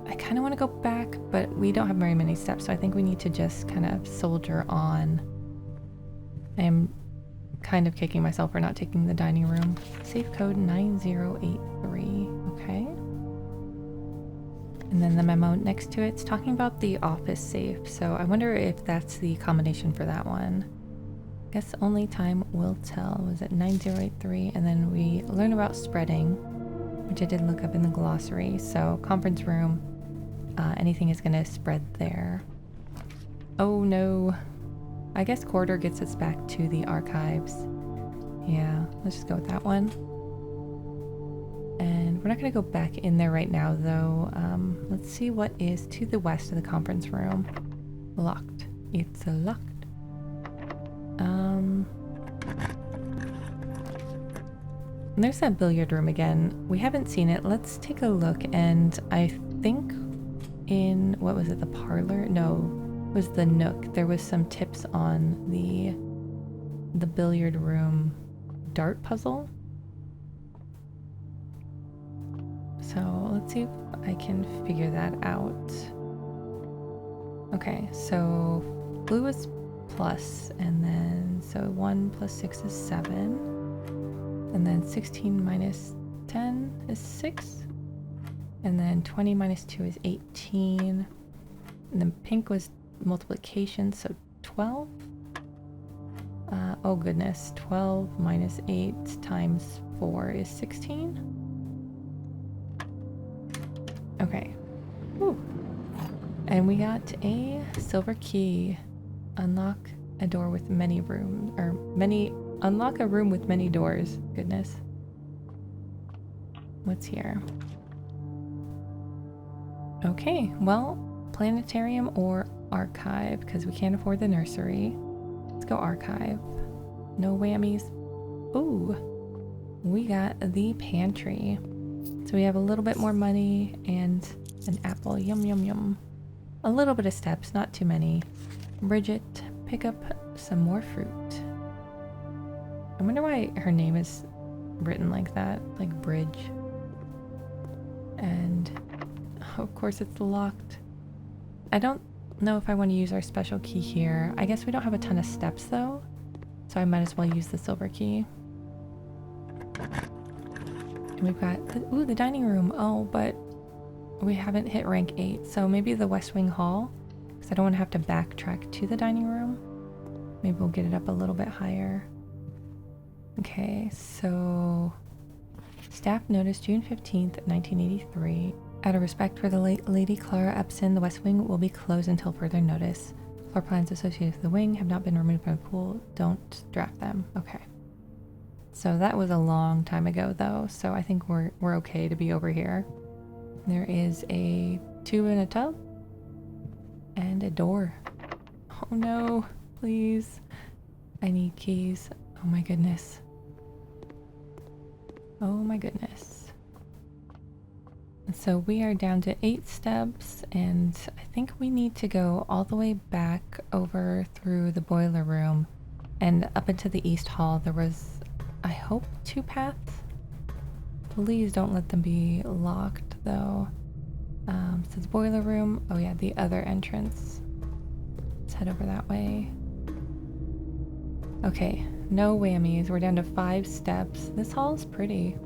I kind of want to go back, but we don't have very many steps, so I think we need to just kind of soldier on. I am kind of kicking myself for not taking the dining room. Safe code 9083. Okay. And then the memo next to it's talking about the office safe, so I wonder if that's the combination for that one. Guess only time will tell. Was it 9083? And then we learn about spreading, which I did look up in the glossary. So conference room, anything is going to spread there. Oh no. I guess corridor gets us back to the archives. Yeah, let's just go with that one. And we're not going to go back in there right now though. Let's see what is to the west of the conference room. Locked. It's locked. And there's that billiard room again. We haven't seen it. Let's take a look. And I think in, what was it, the parlor? No, it was the nook. There was some tips on the billiard room dart puzzle. So let's see if I can figure that out. Okay, so blue is plus, and then so 1 plus 6 is 7, and then 16 minus 10 is 6, and then 20 minus 2 is 18, and then pink was multiplication, so 12. Oh goodness, 12 minus 8 times 4 is 16. Okay. Woo. And we got a silver key. Unlock a door with many rooms, or unlock a room with many doors. Goodness. What's here? Okay, well, planetarium or archive, because we can't afford the nursery. Let's go archive. No whammies. Ooh, we got the pantry. So we have a little bit more money and an apple. Yum, yum, yum. A little bit of steps, not too many. Bridget, pick up some more fruit. I wonder why her name is written like that, like Bridge. And of course it's locked. I don't know if I want to use our special key here. I guess we don't have a ton of steps though, so I might as well use the silver key. And we've got the dining room. Oh, but we haven't hit rank 8, so maybe the West Wing Hall, because I don't want to have to backtrack to the dining room. Maybe we'll get it up a little bit higher. Okay, so staff notice June 15th, 1983. Out of respect for the late Lady Clara Epson, the West Wing will be closed until further notice. Floor plans associated with the wing have not been removed from the pool. Don't draft them. Okay. So that was a long time ago though, so I think we're okay to be over here. There is a tube in a tub and a door. Oh no, please. I need keys. Oh my goodness. Oh my goodness. So we are down to 8 steps, and I think we need to go all the way back over through the boiler room and up into the East Hall. There was, I hope, 2 paths. Please don't let them be locked though. So the boiler room, oh yeah, the other entrance. Let's head over that way. Okay, no whammies. We're down to 5 steps. This hall is pretty.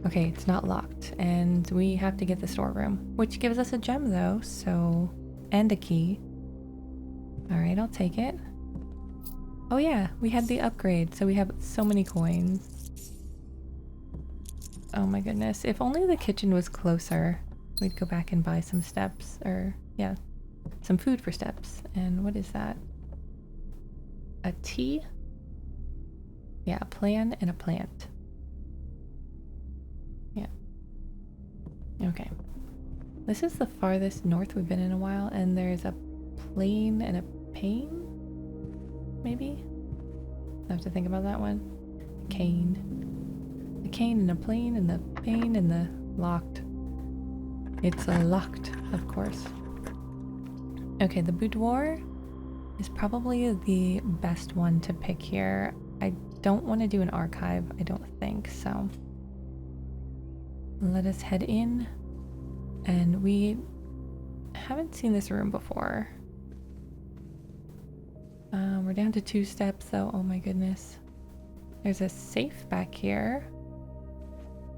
Okay, it's not locked, and we have to get the storeroom, which gives us a gem though, so, and a key. Alright, I'll take it. Oh yeah, we had the upgrade, so we have so many coins. Oh my goodness, if only the kitchen was closer, we'd go back and buy some steps, or yeah, some food for steps. And what is that? A tea? Yeah, a plan and a plant. Yeah. Okay. This is the farthest north we've been in a while, and there's a plane and a pane? Maybe? I have to think about that one. Cane. The cane and the plane and the pane and the locked. It's locked, of course. Okay, the boudoir is probably the best one to pick here. I don't want to do an archive, I don't think, so let us head in. And we haven't seen this room before. We're down to 2 steps though. Oh my goodness. There's a safe back here.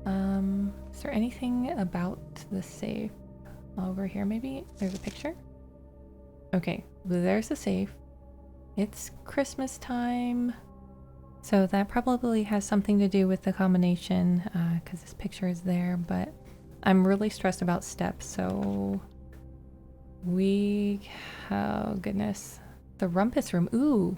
Is there anything about the safe over here? Maybe there's a picture. Okay, there's the safe. It's Christmas time. So that probably has something to do with the combination, because this picture is there, but I'm really stressed about steps, so oh goodness. The rumpus room, ooh.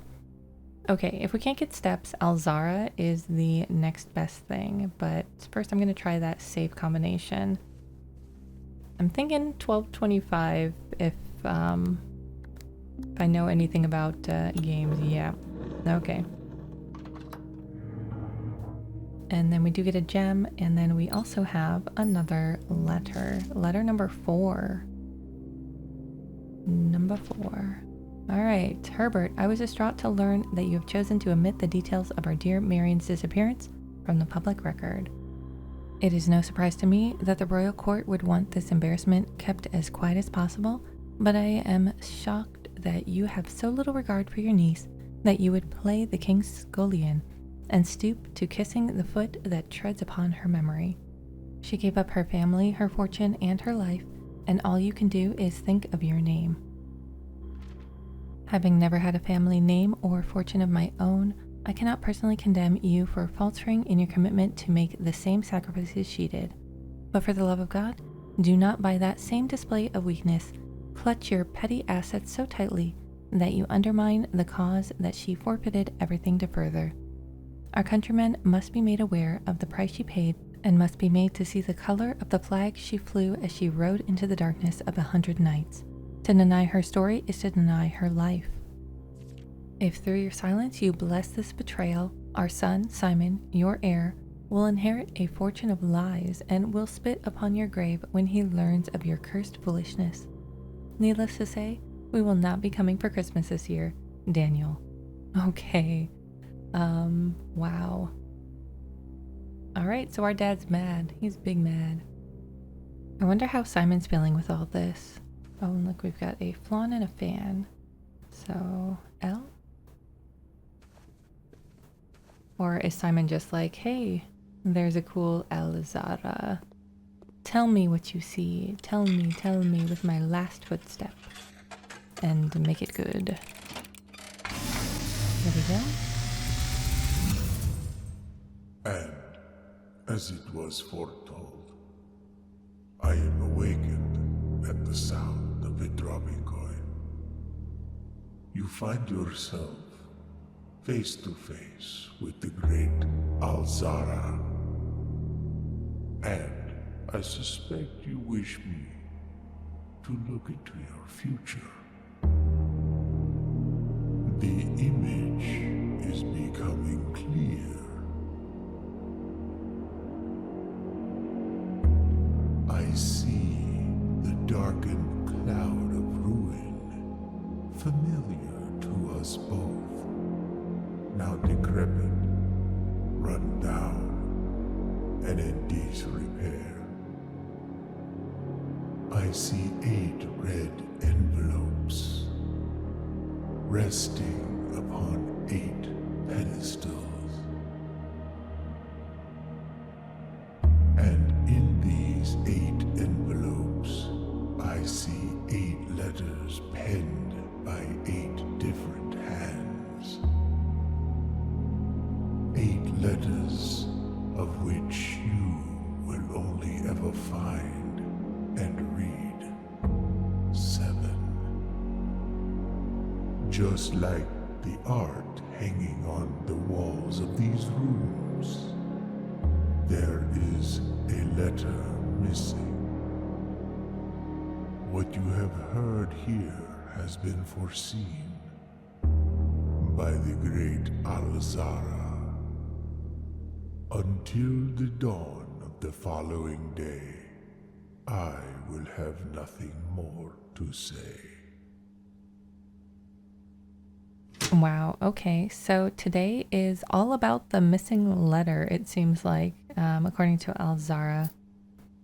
Okay, if we can't get steps, Alzara is the next best thing, but first I'm gonna try that safe combination. I'm thinking 1225 if I know anything about games, yeah. Okay. And then we do get a gem, and then we also have another letter. Letter number 4. Number 4. All right, Herbert, I was distraught to learn that you have chosen to omit the details of our dear Marion's disappearance from the public record. It is no surprise to me that the royal court would want this embarrassment kept as quiet as possible, but I am shocked that you have so little regard for your niece that you would play the king's scullion and stoop to kissing the foot that treads upon her memory. She gave up her family, her fortune, and her life, and all you can do is think of your name. Having never had a family name or fortune of my own, I cannot personally condemn you for faltering in your commitment to make the same sacrifices she did. But for the love of God, do not by that same display of weakness clutch your petty assets so tightly that you undermine the cause that she forfeited everything to further. Our countrymen must be made aware of the price she paid and must be made to see the color of the flag she flew as she rode into the darkness of 100 nights. To deny her story is to deny her life. If through your silence you bless this betrayal, our son, Simon, your heir, will inherit a fortune of lies and will spit upon your grave when he learns of your cursed foolishness. Needless to say, we will not be coming for Christmas this year. Daniel. Okay. Wow. Alright, so our dad's mad. He's big mad. I wonder how Simon's feeling with all this. Oh, and look, we've got a flan and a fan. So, L? Or is Simon just like, hey, there's a cool Alzara. Tell me what you see. Tell me with my last footstep. And make it good. There we go. And, as it was foretold, I am awakened at the sound of a dropping coin. You find yourself face to face with the great Alzara. And I suspect you wish me to look into your future. The image is becoming clear. I see the darkened cloud of ruin, familiar to us both, now decrepit, run down, and in disrepair. I see 8 red envelopes, resting upon 8 pedestals. And in these 8 envelopes, I see 8 letters penned by 8 different hands. 8 letters of which you will only ever find and read 7. Just like the art hanging on the walls of these rooms, there is a letter missing. What you have heard here has been foreseen by the great Alzara. Until the dawn of the following day, I will have nothing more to say. Wow, okay, so today is all about the missing letter, it seems like. According to Alzara,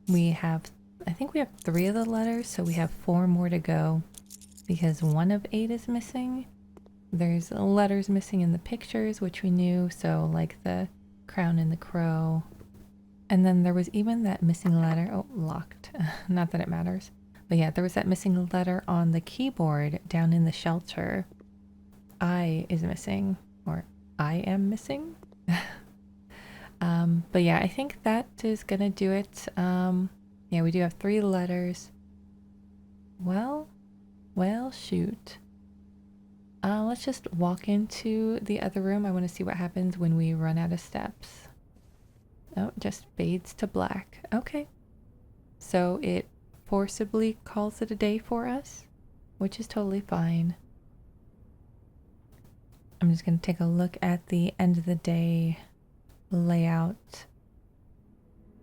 I think we have 3 of the letters, so we have 4 more to go because 1 of 8 is missing. There's letters missing in the pictures, which we knew, so like the crown and the crow. And then there was even that missing letter. Oh, locked. Not that it matters. But yeah, there was that missing letter on the keyboard down in the shelter. I is missing, or I am missing. But yeah, I think that is gonna do it. Yeah, we do have 3 letters. Well, shoot. Let's just walk into the other room. I want to see what happens when we run out of steps. Oh, it just fades to black. Okay. So it forcibly calls it a day for us, which is totally fine. I'm just going to take a look at the end of the day layout.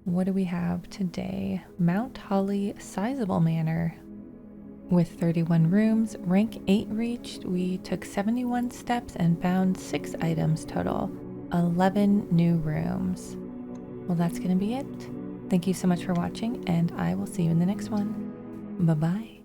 What do we have today? Mount Holly Sizable Manor. With 31 rooms, rank 8 reached, we took 71 steps and found 6 items total. 11 new rooms. Well, that's going to be it. Thank you so much for watching, and I will see you in the next one. Bye-bye.